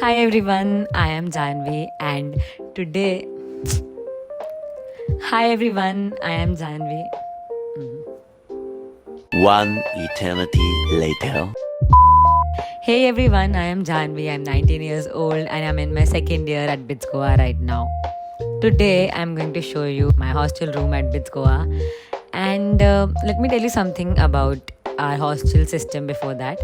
Hi everyone, I am Janvi and today. Hi everyone, I am Janvi. One eternity later. Hey everyone, I am Janvi. I'm 19 years old and I'm in my second year at BITS Goa right now. Today I'm going to show you my hostel room at BITS Goa, and let me tell you something about our hostel system before that.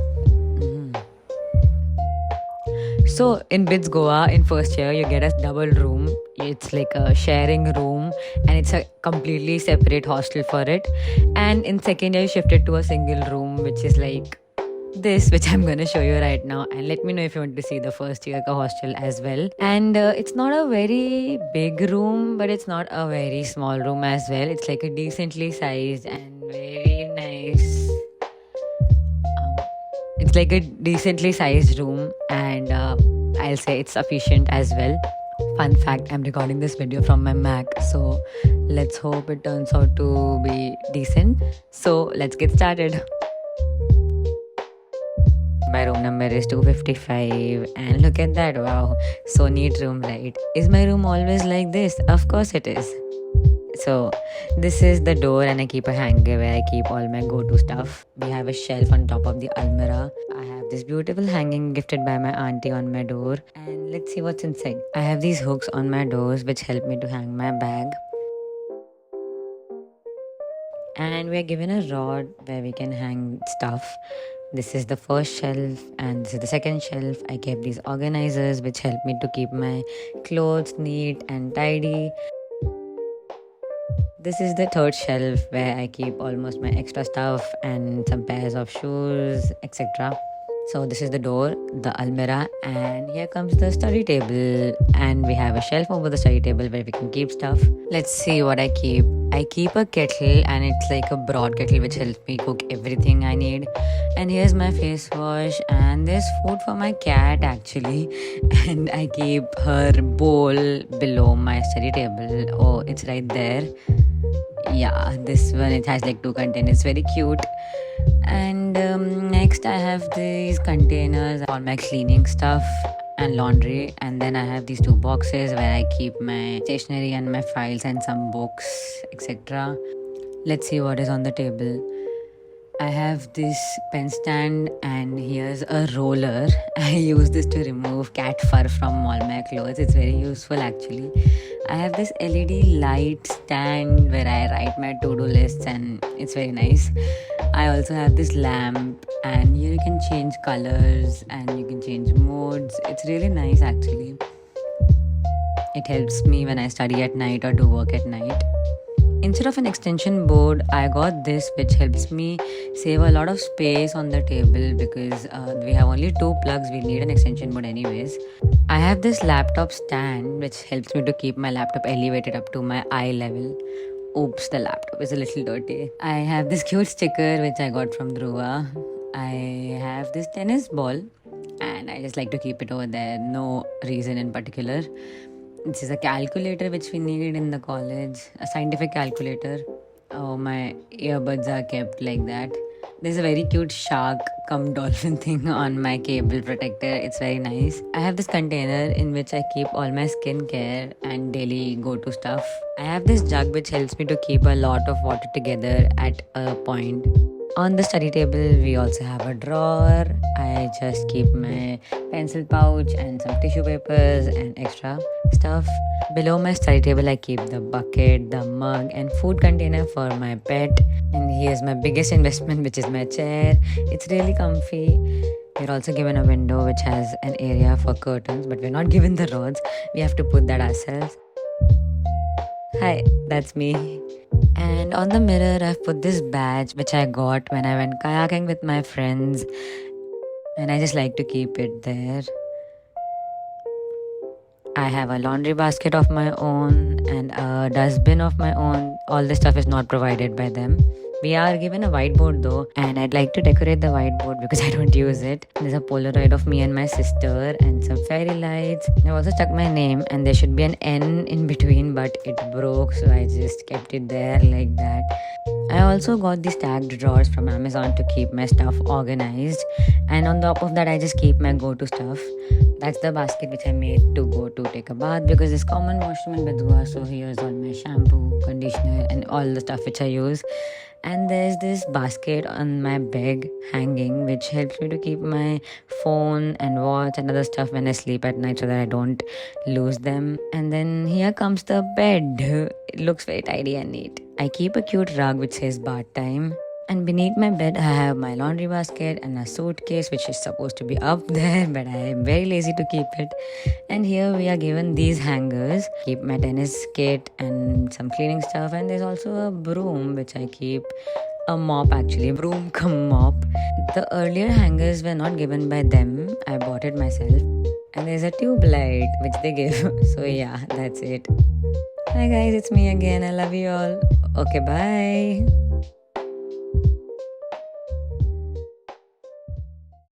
So in BITS Goa, in first year, you get a double room. It's like a sharing room, and it's a completely separate hostel for it. And in second year, you shifted to a single room, which is like this, which I'm gonna show you right now. And let me know if you want to see the first year ka hostel as well. And it's not a very big room, but it's not a very small room as well. It's like a decently sized and very nice. It's like a decently sized room, and I'll say it's sufficient as well. Fun fact, I'm recording this video from my Mac, so let's hope it turns out to be decent. So let's get started. My room number is 255, and look at that. Wow, so neat room, right? Is my room always like this? Of course it is. So this is the door, and I keep a hanger where I keep all my go-to stuff. We have a shelf on top of the almirah. I have this beautiful hanging gifted by my auntie on my door, and let's see what's inside. I have these hooks on my doors which help me to hang my bag. And we are given a rod where we can hang stuff. This is the first shelf, and this is the second shelf. I kept these organizers which help me to keep my clothes neat and tidy. This is the third shelf where I keep almost my extra stuff and some pairs of shoes, etc. So this is the door, the almirah, and here comes the study table. And we have a shelf over the study table where we can keep stuff. Let's see what I keep. I keep a kettle, and it's like a broad kettle which helps me cook everything I need. And here's my face wash, and there's food for my cat actually. And I keep her bowl below my study table. Oh, it's right there. Yeah, this one, it has like two containers, very cute. And next I have these containers for my cleaning stuff and laundry, and then I have these two boxes where I keep my stationery and my files and some books, etc. Let's see what is on the table. I have this pen stand, and here's a roller. I use this to remove cat fur from all my clothes. It's very useful actually. I have this LED light stand where I write my to-do lists, and it's very nice. I also have this lamp, and here you can change colors and you can change modes. It's really nice actually. It helps me when I study at night or do work at night. Instead of an extension board, I got this, which helps me save a lot of space on the table because we have only two plugs. We need an extension board anyways. I have this laptop stand which helps me to keep my laptop elevated up to my eye level. Oops, the laptop is a little dirty. I have this cute sticker which I got from Dhruva. I have this tennis ball, and I just like to keep it over there. No reason in particular. This is a calculator which we needed in the college, a scientific calculator. Oh, my earbuds are kept like that. There's a very cute shark cum dolphin thing on my cable protector. It's very nice. I have this container in which I keep all my skincare and daily go-to stuff. I have this jug which helps me to keep a lot of water together at a point. On the study table, we also have a drawer. I just keep my pencil pouch and some tissue papers and extra stuff. Below my study table, I keep the bucket, the mug, and food container for my pet. And here's my biggest investment, which is my chair. It's really comfy. We're also given a window which has an area for curtains, but we're not given the rods. We have to put that ourselves. Hi, that's me. And on the mirror, I've put this badge which I got when I went kayaking with my friends, and I just like to keep it there. I have a laundry basket of my own and a dustbin of my own. All this stuff is not provided by them. We are given a whiteboard though, and I'd like to decorate the whiteboard because I don't use it. There's a Polaroid of me and my sister and some fairy lights. I also stuck my name, and there should be an N in between, but it broke, so I just kept it there like that. I also got these tagged drawers from Amazon to keep my stuff organized, and on top of that, I just keep my go-to stuff. That's the basket which I made to go to take a bath because there's common washroom in Bedua. So here's all my shampoo, conditioner, and all the stuff which I use. And there's this basket on my bed hanging which helps me to keep my phone and watch and other stuff when I sleep at night so that I don't lose them. And then here comes the bed. It looks very tidy and neat. I keep a cute rug which says bath time. And beneath my bed, I have my laundry basket and a suitcase which is supposed to be up there, but I am very lazy to keep it. And here we are given these hangers. Keep my tennis kit and some cleaning stuff. And there's also a broom which I keep. A mop actually, broom cum mop. The earlier hangers were not given by them. I bought it myself. And there's a tube light which they give. So yeah, that's it. Hi guys, it's me again. I love you all. Okay, bye.